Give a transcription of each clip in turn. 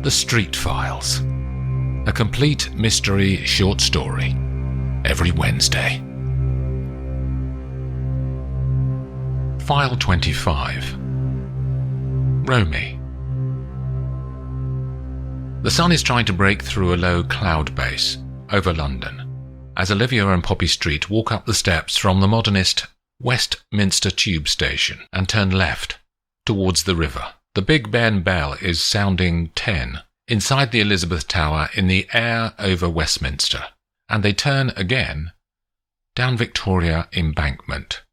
The Street Files. A complete mystery short story. Every Wednesday. File 25. Romy. The sun is trying to break through a low cloud base over London as Olivia and Poppy Street walk up the steps from the modernist Westminster Tube Station and turn left towards the river. The Big Ben bell is sounding 10 inside the Elizabeth Tower in the air over Westminster, and they turn again down Victoria Embankment.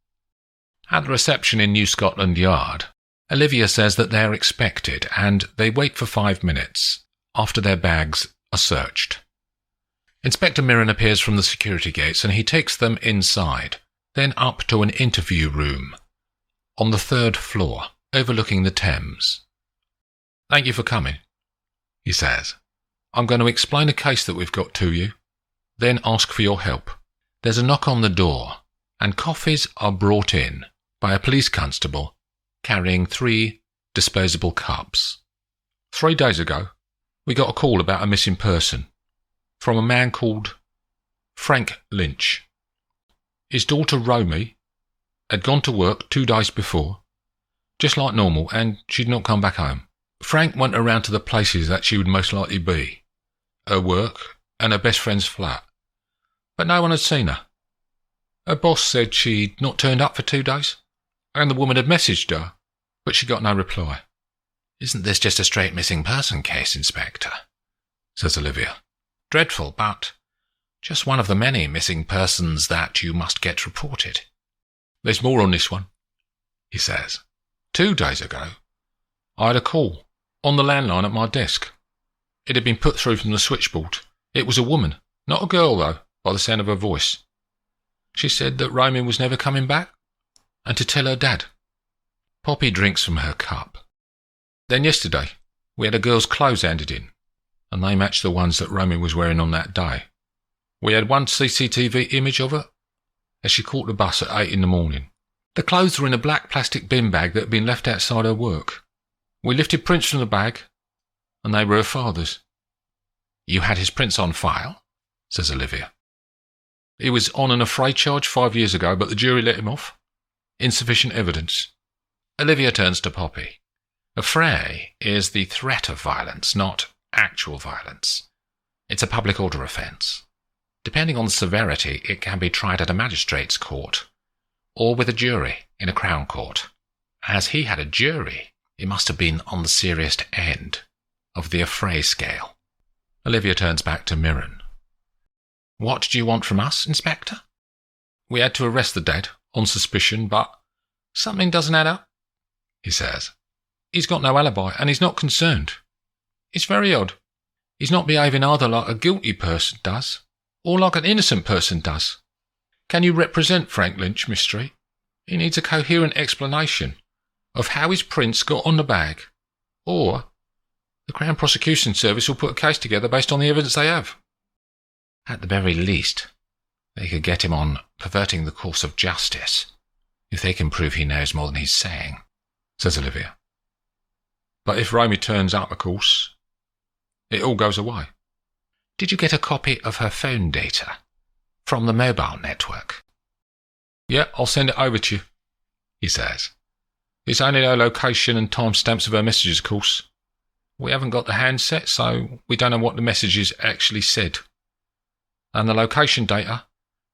At the reception in New Scotland Yard, Olivia says that they're expected, and they wait for 5 minutes after their bags are searched. Inspector Mirren appears from the security gates, and he takes them inside, then up to an interview room on the 3rd floor, overlooking the Thames. "Thank you for coming," he says. "I'm going to explain a case that we've got to you, then ask for your help." There's a knock on the door, and coffees are brought in by a police constable carrying 3 disposable cups. 3 days ago, we got a call about a missing person from a man called Frank Lynch. His daughter Romy had gone to work 2 days before, just like normal, and she'd not come back home. Frank went around to the places that she would most likely be, her work and her best friend's flat, but no one had seen her. Her boss said she'd not turned up for 2 days, and the woman had messaged her, but she got no reply. "Isn't this just a straight missing person case, Inspector?" says Olivia. "Dreadful, but just one of the many missing persons that you must get reported." "There's more on this one," he says. 2 days ago, I had a call on the landline at my desk. It had been put through from the switchboard. It was a woman, not a girl though, by the sound of her voice. She said that Romy was never coming back, and to tell her dad. Poppy drinks from her cup. "Then yesterday, we had a girl's clothes handed in, and they matched the ones that Romy was wearing on that day. We had one CCTV image of her as she caught the bus at 8 in the morning. The clothes were in a black plastic bin bag that had been left outside her work. We lifted prints from the bag, and they were her father's." "You had his prints on file?" says Olivia. "He was on an affray charge 5 years ago, but the jury let him off. Insufficient evidence." Olivia turns to Poppy. "Affray is the threat of violence, not actual violence. It's a public order offence. Depending on the severity, it can be tried at a magistrate's court, or with a jury in a Crown Court. As he had a jury, it must have been on the serious end of the affray scale." Olivia turns back to Mirren. "What do you want from us, Inspector?" "We had to arrest the dead on suspicion, but something doesn't add up," he says. "He's got no alibi, and he's not concerned. It's very odd. He's not behaving either like a guilty person does, or like an innocent person does. Can you represent Frank Lynch, Miss Street? He needs a coherent explanation of how his prints got on the bag, or the Crown Prosecution Service will put a case together based on the evidence they have." "At the very least, they could get him on perverting the course of justice, if they can prove he knows more than he's saying," says Olivia. "But if Romy turns up, of course, it all goes away." "Did you get a copy of her phone data from the mobile network?" "Yeah, I'll send it over to you," he says. "It's only her location and timestamps of her messages, of course. We haven't got the handset, so we don't know what the messages actually said. And the location data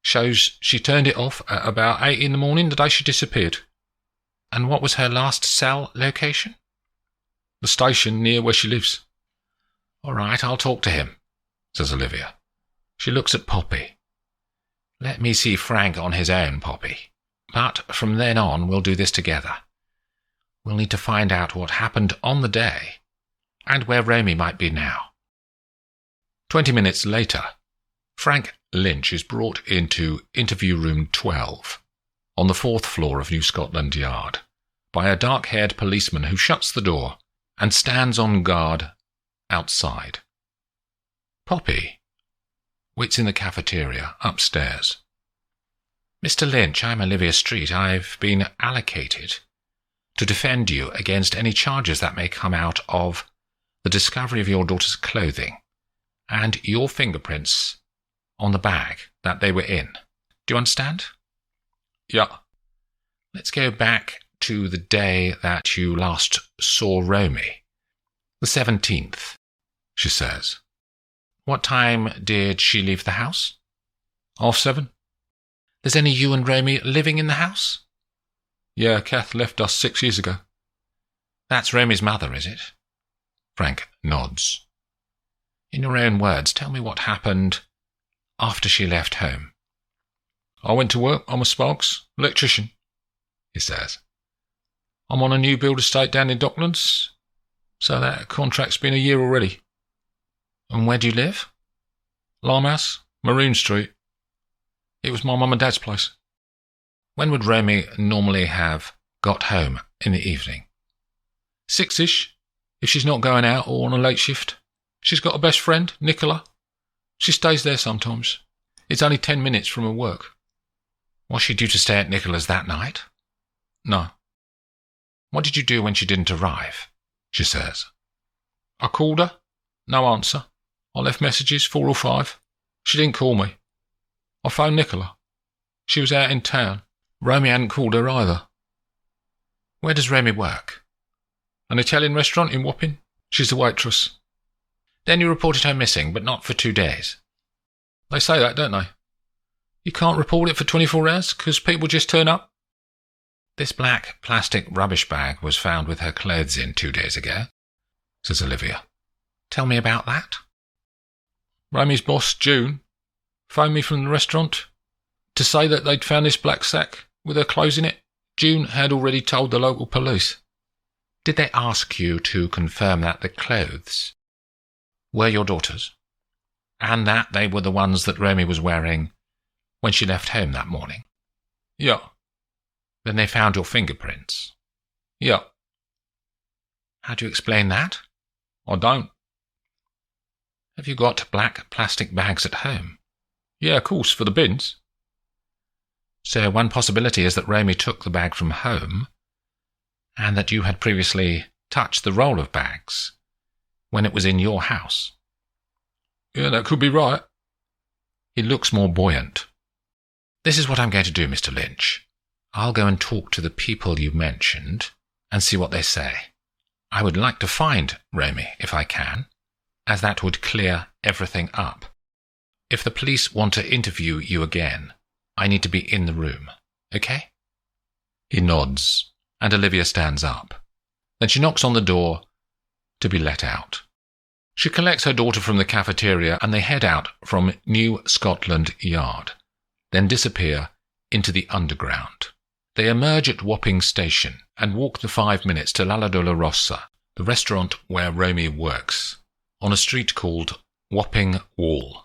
shows she turned it off at about 8 in the morning the day she disappeared." "And what was her last cell location?" "The station near where she lives." "All right, I'll talk to him," says Olivia. She looks at Poppy. "Let me see Frank on his own, Poppy. But from then on, we'll do this together. We'll need to find out what happened on the day, and where Romy might be now." 20 minutes later, Frank Lynch is brought into interview room 12 on the 4th floor of New Scotland Yard by a dark-haired policeman who shuts the door and stands on guard outside. Poppy waits in the cafeteria upstairs. "Mr. Lynch, I'm Olivia Street. I've been allocated to defend you against any charges that may come out of the discovery of your daughter's clothing, and your fingerprints on the bag that they were in. Do you understand? Yeah. Let's go back to the day that you last saw Romy. The 17th, she says. What time did she leave the house? 7:30. There's only you and Romy living in the house? Yeah, Kath left us 6 years ago. That's Romy's mother, is it? Frank nods. In your own words, tell me what happened after she left home. I went to work. I'm a Sparks, electrician, he says. I'm on a new build estate down in Docklands, so that contract's been a year already. And where do you live? Limehouse, Maroon Street. It was my mum and dad's place. When would Romy normally have got home in the evening? 6-ish, if she's not going out or on a late shift. She's got a best friend, Nicola. She stays there sometimes. It's only 10 minutes from her work. Was she due to stay at Nicola's that night? No. What did you do when she didn't arrive? She says. I called her. No answer. I left messages, 4 or 5. She didn't call me. I phoned Nicola. She was out in town. Romy hadn't called her either. Where does Romy work? An Italian restaurant in Wapping. She's the waitress. Then you reported her missing, but not for 2 days. They say that, don't they? You can't report it for 24 hours because people just turn up. This black plastic rubbish bag was found with her clothes in 2 days ago, says Olivia. Tell me about that. Romy's boss, June, phoned me from the restaurant to say that they'd found this black sack with her clothes in it. June had already told the local police. Did they ask you to confirm that the clothes were your daughter's, and that they were the ones that Romy was wearing when she left home that morning? Yeah. Then they found your fingerprints? Yeah. How do you explain that? I don't. Have you got black plastic bags at home? Yeah, of course, for the bins. So one possibility is that Romy took the bag from home, and that you had previously touched the roll of bags when it was in your house. Yeah, that could be right. He looks more buoyant. This is what I'm going to do, Mr. Lynch. I'll go and talk to the people you mentioned and see what they say. I would like to find Romy if I can, as that would clear everything up. If the police want to interview you again, I need to be in the room, okay? He nods, and Olivia stands up. Then she knocks on the door to be let out. She collects her daughter from the cafeteria and they head out from New Scotland Yard, then disappear into the underground. They emerge at Wapping Station and walk the 5 minutes to Lalla Dolorosa, the restaurant where Romy works, on a street called Wapping Wall.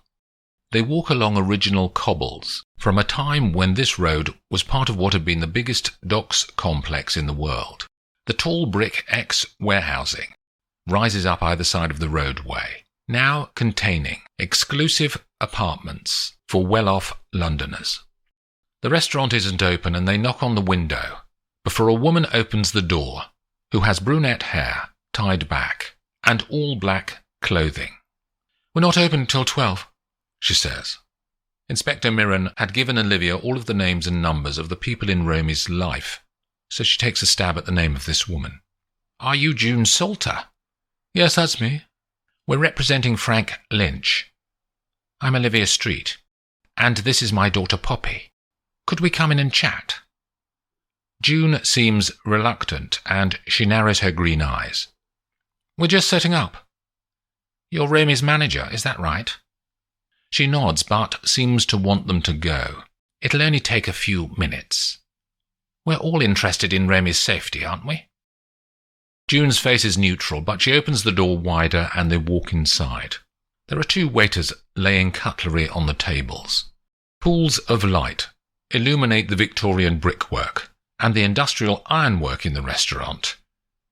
They walk along original cobbles from a time when this road was part of what had been the biggest docks complex in the world. The tall brick ex-warehousing rises up either side of the roadway, now containing exclusive apartments for well-off Londoners. The restaurant isn't open and they knock on the window before a woman opens the door who has brunette hair tied back and all black clothing. "We're not open until 12, she says. Inspector Mirren had given Olivia all of the names and numbers of the people in Romy's life, so she takes a stab at the name of this woman. "Are you June Salter?" "Yes, that's me." "We're representing Frank Lynch. I'm Olivia Street, and this is my daughter Poppy. Could we come in and chat?" June seems reluctant, and she narrows her green eyes. "We're just setting up." "You're Romy's manager, is that right?" She nods, but seems to want them to go. "It'll only take a few minutes. We're all interested in Romy's safety, aren't we?" June's face is neutral, but she opens the door wider and they walk inside. There are 2 waiters laying cutlery on the tables. Pools of light illuminate the Victorian brickwork and the industrial ironwork in the restaurant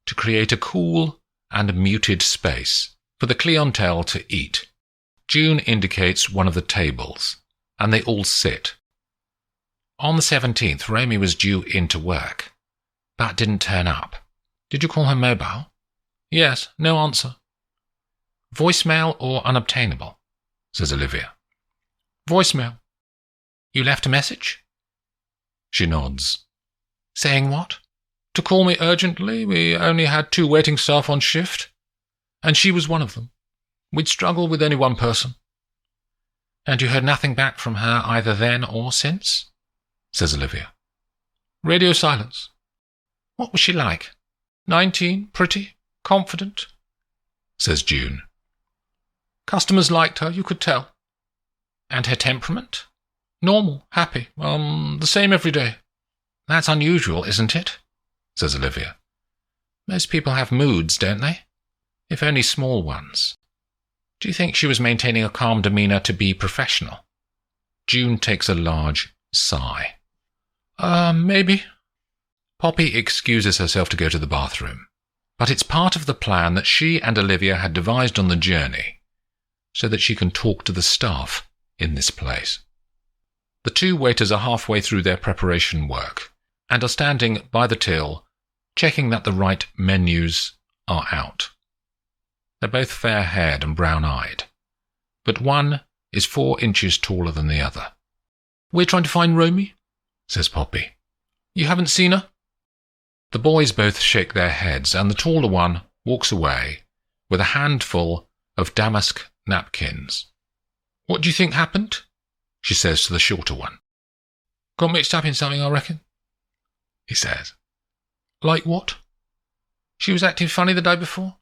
to create a cool and muted space for the clientele to eat. June indicates one of the tables, and they all sit. "On the 17th, Romy was due in to work, but didn't turn up. Did you call her mobile?" "Yes, no answer." Voicemail or unobtainable? Says Olivia. Voicemail. You left a message? She nods. Saying what? To call me urgently. We only had 2 waiting staff on shift, and she was one of them. We'd struggle with only one person. And you heard nothing back from her either then or since? Says Olivia. Radio silence. What was she like? 19, pretty, confident, says June. Customers liked her, you could tell. And her temperament? Normal, happy, the same every day. That's unusual, isn't it? Says Olivia. Most people have moods, don't they? If only small ones. Do you think she was maintaining a calm demeanour to be professional? June takes a large sigh. Maybe. Poppy excuses herself to go to the bathroom, but it's part of the plan that she and Olivia had devised on the journey so that she can talk to the staff in this place. The 2 waiters are halfway through their preparation work and are standing by the till, checking that the right menus are out. They're both fair-haired and brown-eyed, but one is 4 inches taller than the other. We're trying to find Romy, says Poppy. You haven't seen her? The boys both shake their heads, and the taller one walks away with a handful of damask napkins. What do you think happened? She says to the shorter one. Got mixed up in something, I reckon, he says. Like what? She was acting funny the day before.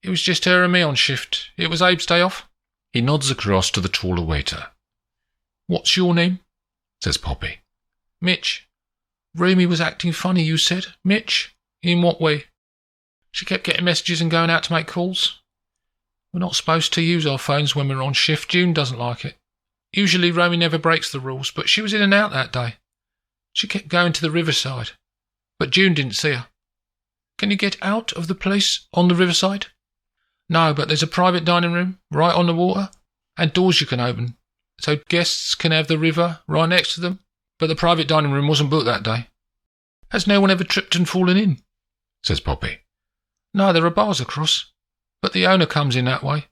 It was just her and me on shift. It was Abe's day off. He nods across to the taller waiter. What's your name? Says Poppy. Mitch. Romy was acting funny, you said. Mitch? In what way? She kept getting messages and going out to make calls. We're not supposed to use our phones when we're on shift. June doesn't like it. Usually Romy never breaks the rules, but she was in and out that day. She kept going to the riverside, but June didn't see her. Can you get out of the place on the riverside? No, but there's a private dining room right on the water, and doors you can open, so guests can have the river right next to them. But the private dining room wasn't booked that day. Has no one ever tripped and fallen in? Says Poppy. No, there are bars across, but the owner comes in that way.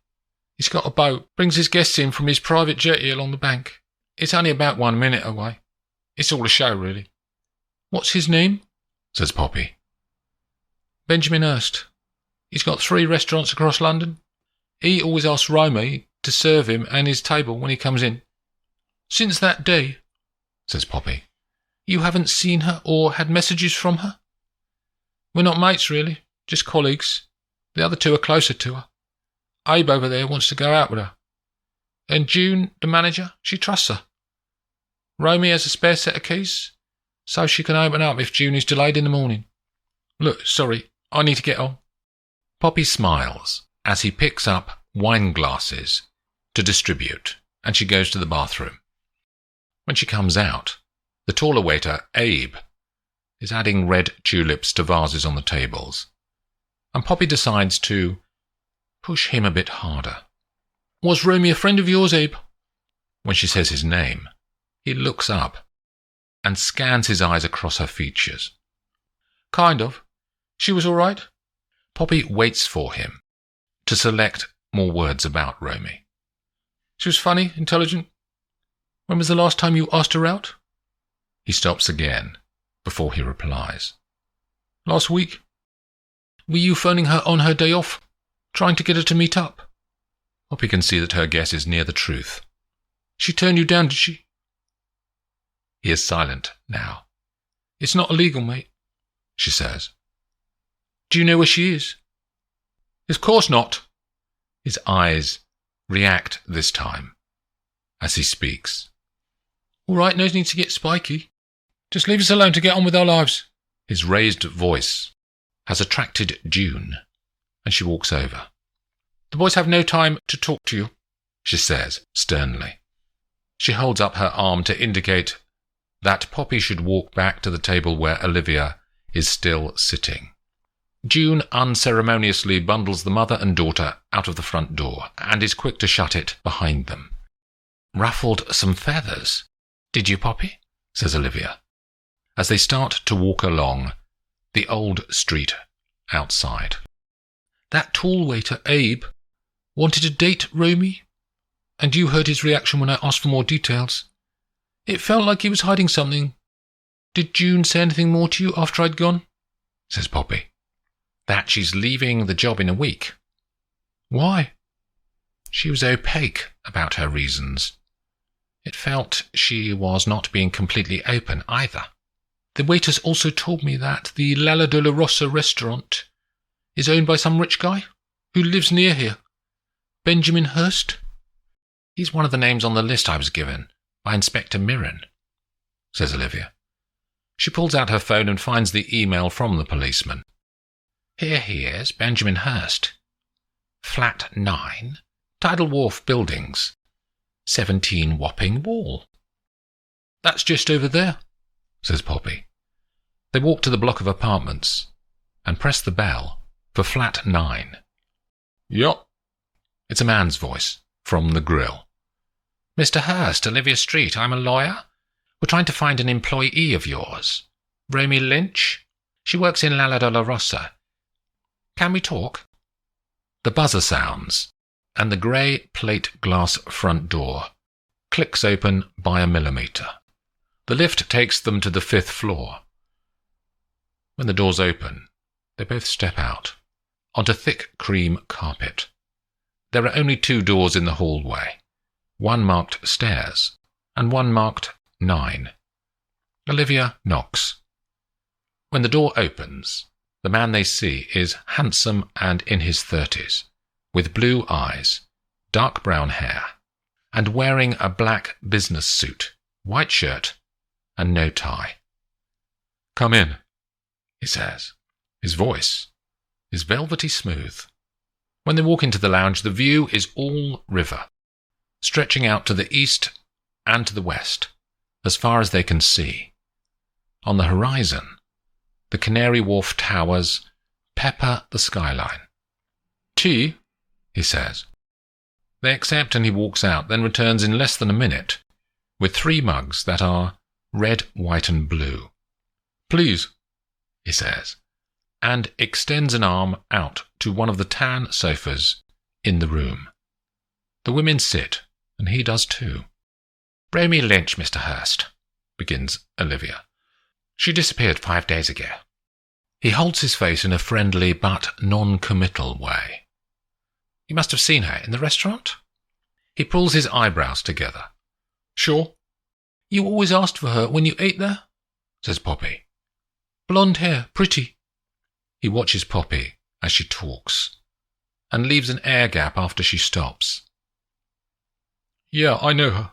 He's got a boat, brings his guests in from his private jetty along the bank. It's only about 1 minute away. It's all a show, really. What's his name? Says Poppy. Benjamin Hurst. He's got 3 restaurants across London. He always asks Romy to serve him and his table when he comes in. Since that day, says Poppy, you haven't seen her or had messages from her? We're not mates, really, just colleagues. The other 2 are closer to her. Abe over there wants to go out with her. And June, the manager, she trusts her. Romy has a spare set of keys, so she can open up if June is delayed in the morning. Look, sorry, I need to get on. Poppy smiles as he picks up wine glasses to distribute, and she goes to the bathroom. When she comes out, the taller waiter, Abe, is adding red tulips to vases on the tables, and Poppy decides to push him a bit harder. Was Romy a friend of yours, Abe? When she says his name, he looks up and scans his eyes across her features. Kind of. She was all right. Poppy waits for him to select more words about Romy. She was funny, intelligent. When was the last time you asked her out? He stops again before he replies. Last week. Were you phoning her on her day off, trying to get her to meet up? Poppy can see that her guess is near the truth. She turned you down, did she? He is silent now. It's not illegal, mate, she says. Do you know where she is? Of course not. His eyes react this time as he speaks. All right, no need to get spiky. Just leave us alone to get on with our lives. His raised voice has attracted June, and she walks over. The boys have no time to talk to you, she says sternly. She holds up her arm to indicate that Poppy should walk back to the table where Olivia is still sitting. June unceremoniously bundles the mother and daughter out of the front door and is quick to shut it behind them. Ruffled some feathers, did you, Poppy? Says Olivia, as they start to walk along the old street outside. That tall waiter, Abe, Wanted a date, Romy? And you heard his reaction when I asked for more details. It felt like he was hiding something. Did June say anything more to you after I'd gone? Says Poppy. That she's leaving the job in a week. Why? She was opaque about her reasons. It felt she was not being completely open either. The waiters also told me that the Lala de la Rosa restaurant is owned by some rich guy who lives near here. Benjamin Hurst? He's one of the names on the list I was given by Inspector Mirren, says Olivia. She pulls out her phone and finds the email from the policeman. Here he is, Benjamin Hurst. Flat 9, Tidal Wharf Buildings, 17 Wapping Wall. That's just over there, says Poppy. They walk to the block of apartments and press the bell for flat 9. Yup. It's a man's voice from the grill. Mr. Hurst, Olivia Street, I'm a lawyer. We're trying to find an employee of yours. Romy Lynch. She works in Lala de la Rosa. Can we talk? The buzzer sounds, and the grey plate glass front door clicks open by a millimetre. The lift takes them to the 5th floor. When the doors open, they both step out, onto thick cream carpet. There are only 2 doors in the hallway, one marked stairs, and one marked 9. Olivia knocks. When the door opens, the man they see is handsome and in his 30s, with blue eyes, dark brown hair, and wearing a black business suit, white shirt, and no tie. Come in, he says. His voice is velvety smooth. When they walk into the lounge, the view is all river, stretching out to the east and to the west, as far as they can see. On the horizon, the Canary Wharf towers pepper the skyline. Tea? He says. They accept and he walks out, then returns in less than a minute, with 3 mugs that are red, white and blue. Please, he says, and extends an arm out to one of the tan sofas in the room. The women sit, and he does too. Romy Lynch, Mr. Hurst, begins Olivia. She disappeared 5 days ago. He holds his face in a friendly but non-committal way. You must have seen her in the restaurant? He pulls his eyebrows together. Sure. You always asked for her when you ate there? Says Poppy. Blonde hair, pretty. He watches Poppy as she talks, and leaves an air gap after she stops. Yeah, I know her.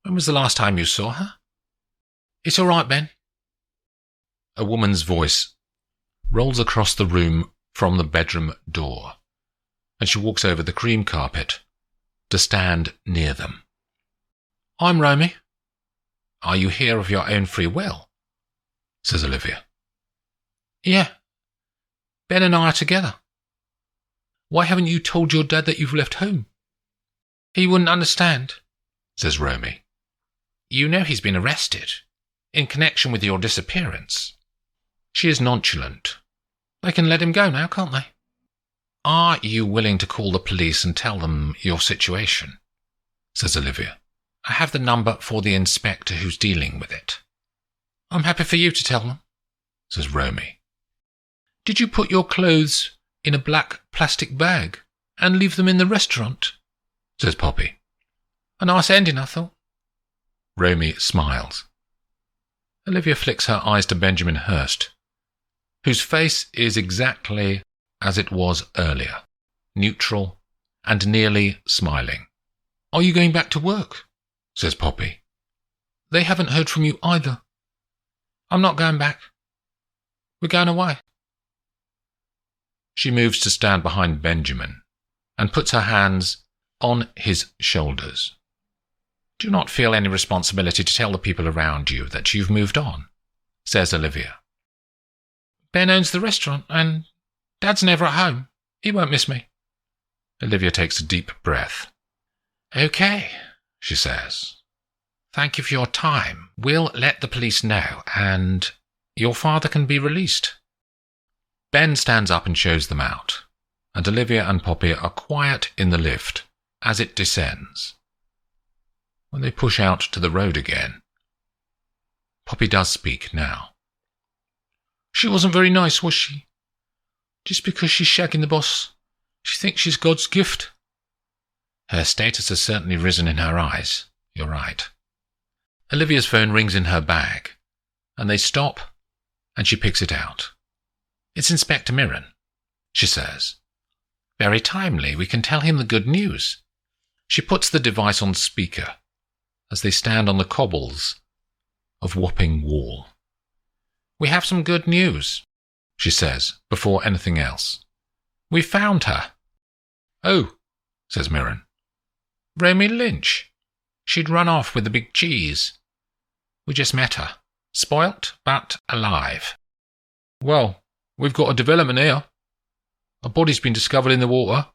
When was the last time you saw her? It's all right, Ben. A woman's voice rolls across the room from the bedroom door, and she walks over the cream carpet to stand near them. I'm Romy. Are you here of your own free will? Says Olivia. Yeah. Ben and I are together. Why haven't you told your dad that you've left home? He wouldn't understand, says Romy. You know he's been arrested in connection with your disappearance. She is nonchalant. They can let him go now, can't they? Are you willing to call the police and tell them your situation? Says Olivia. I have the number for the inspector who's dealing with it. I'm happy for you to tell them, says Romy. Did you put your clothes in a black plastic bag and leave them in the restaurant? Says Poppy. A nice ending, I thought. Romy smiles. Olivia flicks her eyes to Benjamin Hurst, whose face is exactly as it was earlier, neutral and nearly smiling. Are you going back to work? Says Poppy. They haven't heard from you either. I'm not going back. We're going away. She moves to stand behind Benjamin and puts her hands on his shoulders. Do not feel any responsibility to tell the people around you that you've moved on, says Olivia. Ben owns the restaurant and Dad's never at home. He won't miss me. Olivia takes a deep breath. Okay, she says. Thank you for your time. We'll let the police know, and your father can be released. Ben stands up and shows them out. and Olivia and Poppy are quiet in the lift as it descends. When they push out to the road again, Poppy does speak now. She wasn't very nice, was she? Just because she's shagging the boss, she thinks she's God's gift. Her status has certainly risen in her eyes. You're right. Olivia's phone rings in her bag, and they stop, and she picks it out. It's Inspector Mirren, she says. Very timely, we can tell him the good news. She puts the device on speaker as they stand on the cobbles of Wapping Wall. We have some good news, she says, before anything else. We found her. Oh, says Mirren. Romy Lynch. She'd run off with the big cheese. We just met her. Spoilt, but alive. Well, we've got a development here. A body's been discovered in the water,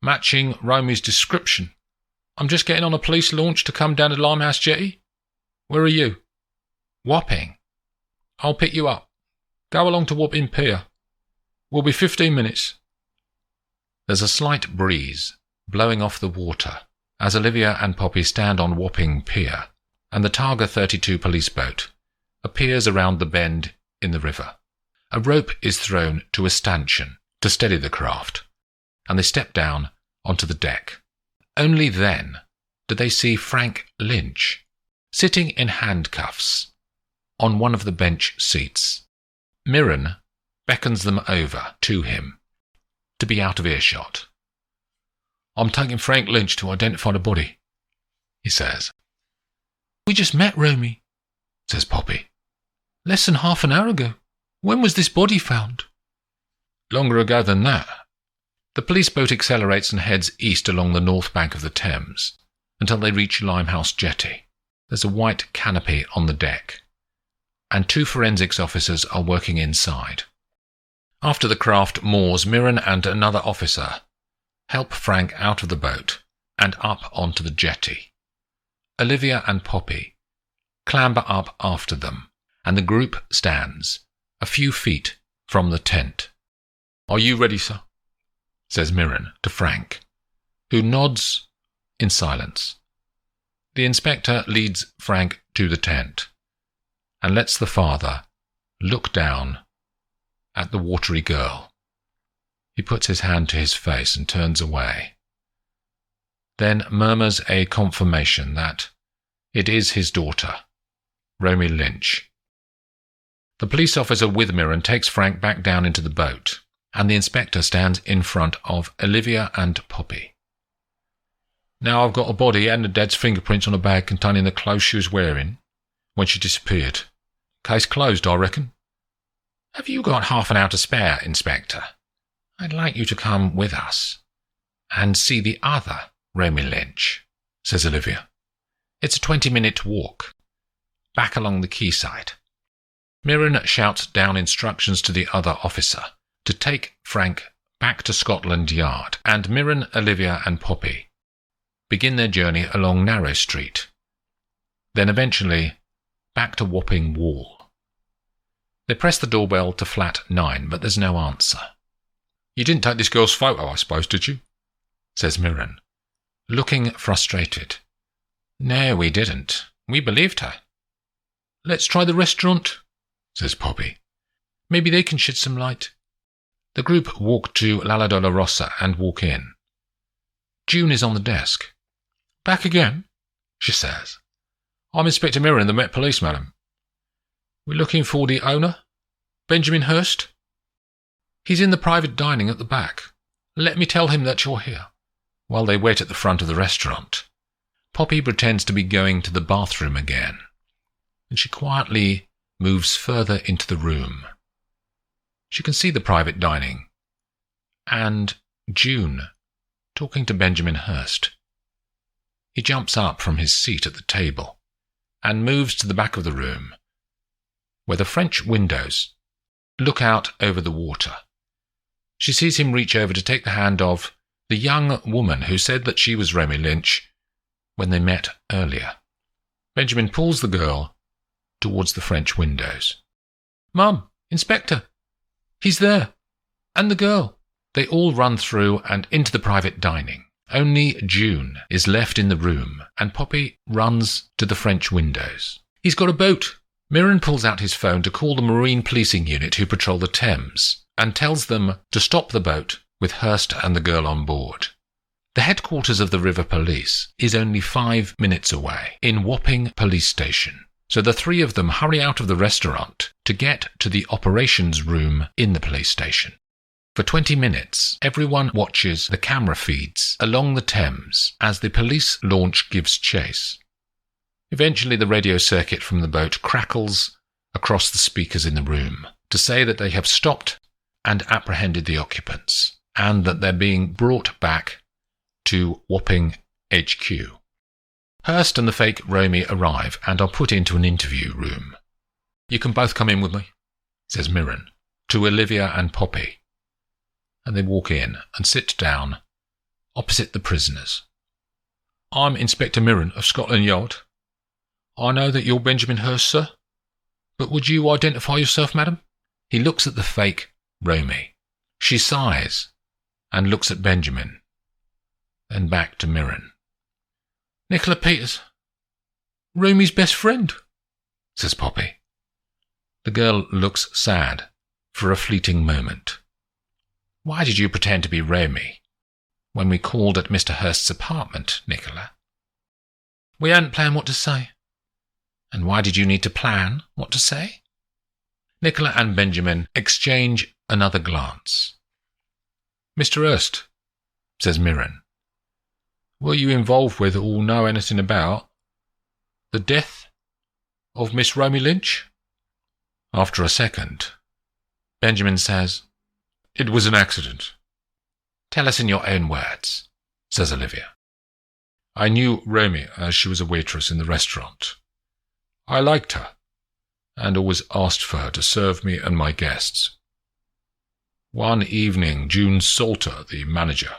matching Romy's description. I'm just getting on a police launch to come down to Limehouse Jetty. Where are you? Wapping. I'll pick you up. Go along to Wapping Pier. We'll be 15 minutes. There's a slight breeze blowing off the water as Olivia and Poppy stand on Wapping Pier, and the Targa 32 police boat appears around the bend in the river. A rope is thrown to a stanchion to steady the craft, and they step down onto the deck. Only then do they see Frank Lynch sitting in handcuffs on one of the bench seats. Mirren beckons them over to him to be out of earshot. I'm taking Frank Lynch to identify the body, he says. We just met Romy, says Poppy. Less than half an hour ago. When was this body found? Longer ago than that. The police boat accelerates and heads east along the north bank of the Thames until they reach Limehouse Jetty. There's a white canopy on the deck, and 2 forensics officers are working inside. After the craft moors, Mirren and another officer help Frank out of the boat and up onto the jetty. Olivia and Poppy clamber up after them, and the group stands a few feet from the tent. Are you ready, sir? Says Mirren to Frank, who nods in silence. The inspector leads Frank to the tent and lets the father look down at the watery girl. He puts his hand to his face and turns away, then murmurs a confirmation that it is his daughter, Romy Lynch. The police officer with Mirren takes Frank back down into the boat, and the inspector stands in front of Olivia and Poppy. Now I've got a body and a dad's fingerprints on a bag containing the clothes she was wearing when she disappeared. Case closed, I reckon. Have you got half an hour to spare, Inspector? I'd like you to come with us and see the other Romy Lynch, says Olivia. It's a 20-minute walk, back along the quayside. Mirren shouts down instructions to the other officer to take Frank back to Scotland Yard, and Mirren, Olivia and Poppy begin their journey along Narrow Street, then eventually back to Wapping Wall. They press the doorbell to flat 9, but there's no answer. You didn't take this girl's photo, I suppose, did you? Says Mirren, looking frustrated. No, we didn't. We believed her. Let's try the restaurant, says Poppy. Maybe they can shed some light. The group walk to Lala Dolorosa and walk in. June is on the desk. Back again, she says. I'm Inspector Mirren, the Met Police, madam. We're looking for the owner, Benjamin Hurst. He's in the private dining at the back. Let me tell him that you're here. While they wait at the front of the restaurant, Poppy pretends to be going to the bathroom again, and she quietly moves further into the room. She can see the private dining, and June talking to Benjamin Hurst. He jumps up from his seat at the table and moves to the back of the room, where the French windows look out over the water. She sees him reach over to take the hand of the young woman who said that she was Romy Lynch when they met earlier. Benjamin pulls the girl towards the French windows. Mum, Inspector, he's there, and the girl. They all run through and into the private dining. Only June is left in the room, and Poppy runs to the French windows. "He's got a boat!" Mirren pulls out his phone to call the Marine Policing Unit who patrol the Thames, and tells them to stop the boat with Hurst and the girl on board. The headquarters of the River Police is only 5 minutes away, in Wapping Police Station, so the three of them hurry out of the restaurant to get to the operations room in the police station. For 20 minutes, everyone watches the camera feeds along the Thames as the police launch gives chase. Eventually, the radio circuit from the boat crackles across the speakers in the room to say that they have stopped and apprehended the occupants, and that they're being brought back to Wapping HQ. Hurst and the fake Romy arrive and are put into an interview room. "You can both come in with me," says Mirren, to Olivia and Poppy, and they walk in and sit down opposite the prisoners. "I'm Inspector Mirren of Scotland Yard. I know that you're Benjamin Hurst, sir, but would you identify yourself, madam?" He looks at the fake Romy. She sighs and looks at Benjamin, then back to Mirren. "Nicola Peters, Romy's best friend," says Poppy. The girl looks sad for a fleeting moment. "Why did you pretend to be Romy when we called at Mr. Hurst's apartment, Nicola?" "We hadn't planned what to say." "And why did you need to plan what to say?" Nicola and Benjamin exchange another glance. "Mr. Hurst," says Mirren, "were you involved with or know anything about the death of Miss Romy Lynch?" After a second, Benjamin says, "It was an accident." "Tell us in your own words," says Olivia. "I knew Romy as she was a waitress in the restaurant. I liked her, and always asked for her to serve me and my guests. One evening, June Salter, the manager,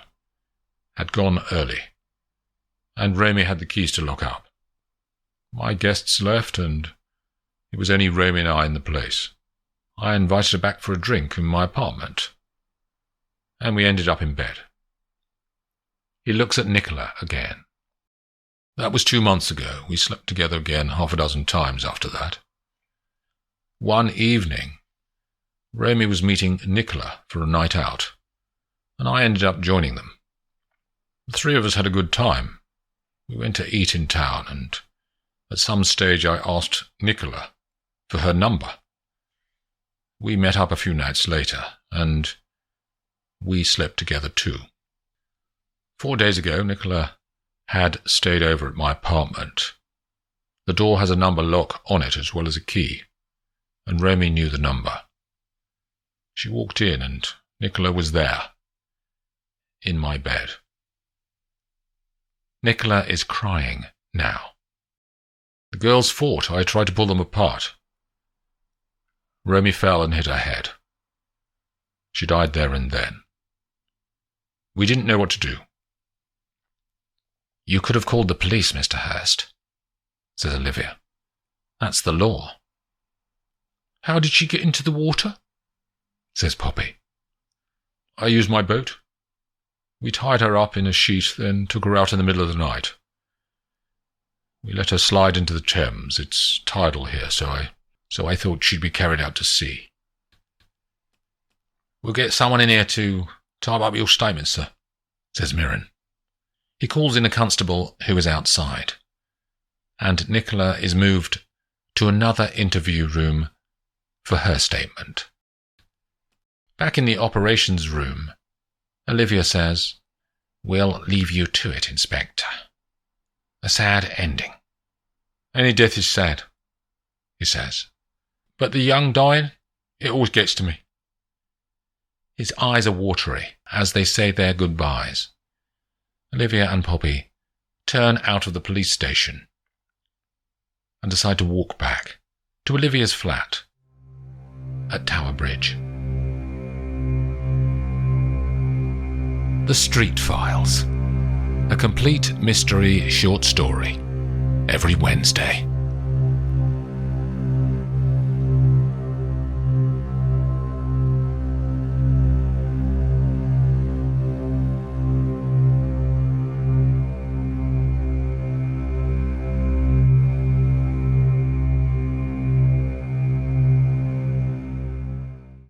had gone early, and Romy had the keys to lock up. My guests left, and it was only Romy and I in the place. I invited her back for a drink in my apartment, and we ended up in bed." He looks at Nicola again. "That was 2 months ago. We slept together again 6 times after that. One evening, Romy was meeting Nicola for a night out, and I ended up joining them. The three of us had a good time. We went to eat in town, and at some stage I asked Nicola for her number. We met up a few nights later, and we slept together too. 4 days ago, Nicola had stayed over at my apartment. The door has a number lock on it as well as a key, and Romy knew the number. She walked in, and Nicola was there, in my bed." Nicola is crying now. "The girls fought. I tried to pull them apart. Romy fell and hit her head. She died there and then. We didn't know what to do." "You could have called the police, Mr. Hurst," says Olivia. "That's the law." "How did she get into the water?" says Poppy. "I used my boat. We tied her up in a sheet, then took her out in the middle of the night. We let her slide into the Thames. It's tidal here, so I thought she'd be carried out to sea." "We'll get someone in here to type up your statement, sir," says Mirren. He calls in a constable who is outside, and Nicola is moved to another interview room for her statement. Back in the operations room, Olivia says, "We'll leave you to it, Inspector. A sad ending." "Any death is sad," he says. "But the young dying, it always gets to me." His eyes are watery as they say their goodbyes. Olivia and Poppy turn out of the police station and decide to walk back to Olivia's flat at Tower Bridge. The Street Files, a complete mystery short story, every Wednesday.